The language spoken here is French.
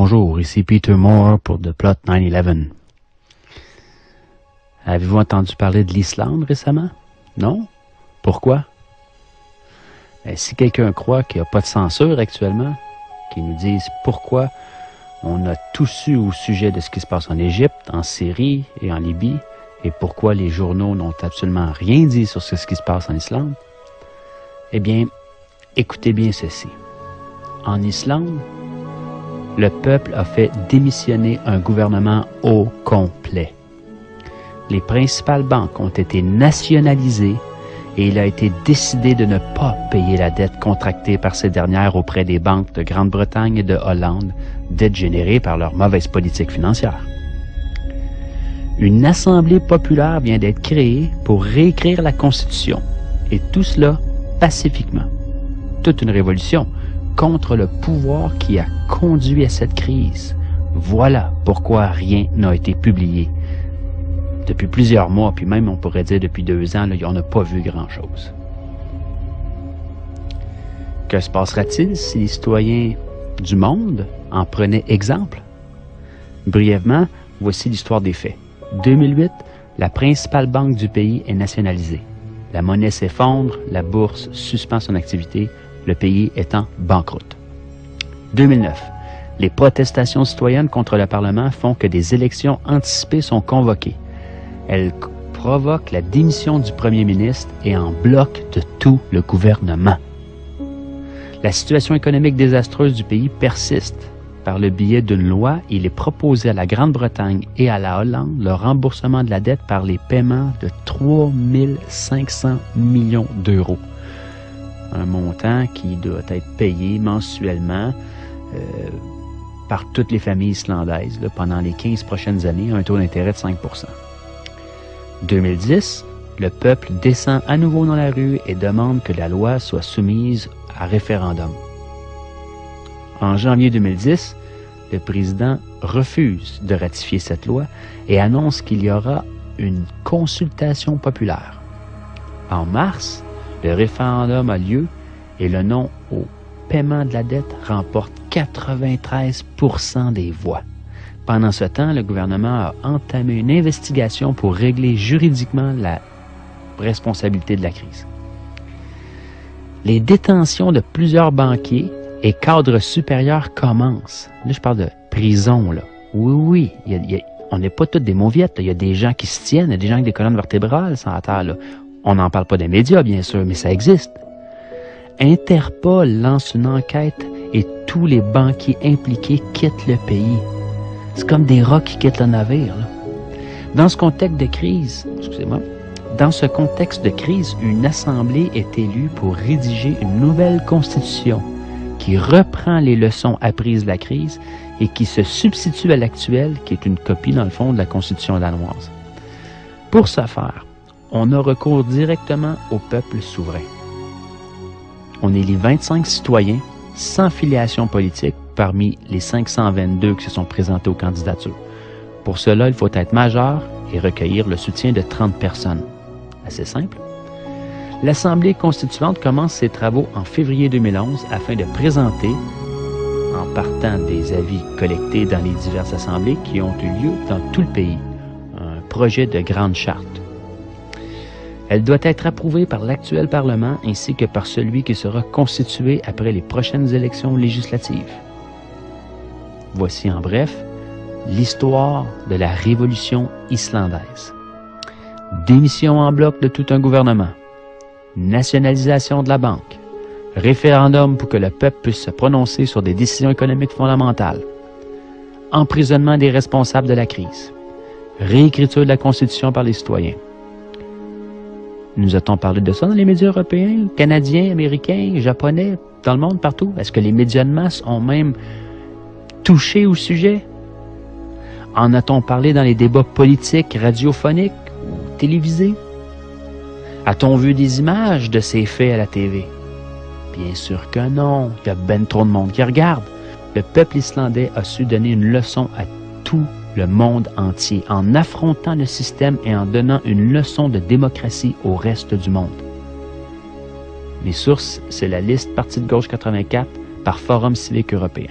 Bonjour, ici Peter Moore pour The Plot 9/11. Avez-vous entendu parler de l'Islande récemment? Non? Pourquoi? Si quelqu'un croit qu'il n'y a pas de censure actuellement, qu'il nous dise pourquoi on a tout su au sujet de ce qui se passe en Égypte, en Syrie et en Libye, et pourquoi les journaux n'ont absolument rien dit sur ce qui se passe en Islande, eh bien, écoutez bien ceci. En Islande, le peuple a fait démissionner un gouvernement au complet. Les principales banques ont été nationalisées et il a été décidé de ne pas payer la dette contractée par ces dernières auprès des banques de Grande-Bretagne et de Hollande, dette générée par leur mauvaise politique financière. Une assemblée populaire vient d'être créée pour réécrire la Constitution, et tout cela pacifiquement. Toute une révolution contre le pouvoir qui a conduit à cette crise. Voilà pourquoi rien n'a été publié. Depuis plusieurs mois, puis même on pourrait dire depuis 2 ans, là, on n'a pas vu grand-chose. Que se passera-t-il si les citoyens du monde en prenaient exemple? Brièvement, voici l'histoire des faits. 2008, la principale banque du pays est nationalisée. La monnaie s'effondre, la bourse suspend son activité, le pays étant banqueroute. 2009, les protestations citoyennes contre le Parlement font que des élections anticipées sont convoquées. Elles provoquent la démission du premier ministre et en bloquent de tout le gouvernement. La situation économique désastreuse du pays persiste. Par le biais d'une loi, il est proposé à la Grande-Bretagne et à la Hollande le remboursement de la dette par les paiements de 3 500 millions d'euros. Un montant qui doit être payé mensuellement par toutes les familles islandaises pendant les 15 prochaines années à un taux d'intérêt de 5 %. 2010, le peuple descend à nouveau dans la rue et demande que la loi soit soumise à référendum. En janvier 2010, le président refuse de ratifier cette loi et annonce qu'il y aura une consultation populaire. En mars, le référendum a lieu et le non au paiement de la dette remporte 93 % des voix. Pendant ce temps, le gouvernement a entamé une investigation pour régler juridiquement la responsabilité de la crise. Les détentions de plusieurs banquiers et cadres supérieurs commencent. Là, je parle de prison, là. Oui, on n'est pas tous des mauviettes. Il y a des gens qui se tiennent, il y a des gens avec des colonnes vertébrales sur la terre, là. On n'en parle pas des médias, bien sûr, mais ça existe. Interpol lance une enquête et tous les banquiers impliqués quittent le pays. C'est comme des rats qui quittent le navire, là. Dans ce contexte de crise, une assemblée est élue pour rédiger une nouvelle constitution qui reprend les leçons apprises de la crise et qui se substitue à l'actuelle, qui est une copie, dans le fond, de la constitution danoise. Pour ce faire, on a recours directement au peuple souverain. On élit 25 citoyens sans filiation politique parmi les 522 qui se sont présentés aux candidatures. Pour cela, il faut être majeur et recueillir le soutien de 30 personnes. Assez simple. L'Assemblée constituante commence ses travaux en février 2011 afin de présenter, en partant des avis collectés dans les diverses assemblées qui ont eu lieu dans tout le pays, un projet de grande charte. Elle doit être approuvée par l'actuel Parlement ainsi que par celui qui sera constitué après les prochaines élections législatives. Voici en bref l'histoire de la révolution islandaise. Démission en bloc de tout un gouvernement, nationalisation de la banque, référendum pour que le peuple puisse se prononcer sur des décisions économiques fondamentales, emprisonnement des responsables de la crise, réécriture de la Constitution par les citoyens. Nous a-t-on parlé de ça dans les médias européens, canadiens, américains, japonais, dans le monde, partout? Est-ce que les médias de masse ont même touché au sujet? En a-t-on parlé dans les débats politiques, radiophoniques ou télévisés? A-t-on vu des images de ces faits à la TV? Bien sûr que non, il y a ben trop de monde qui regarde. Le peuple islandais a su donner une leçon à tout le monde entier, en affrontant le système et en donnant une leçon de démocratie au reste du monde. Mes sources, c'est la liste Parti de gauche 84 par Forum civique européen.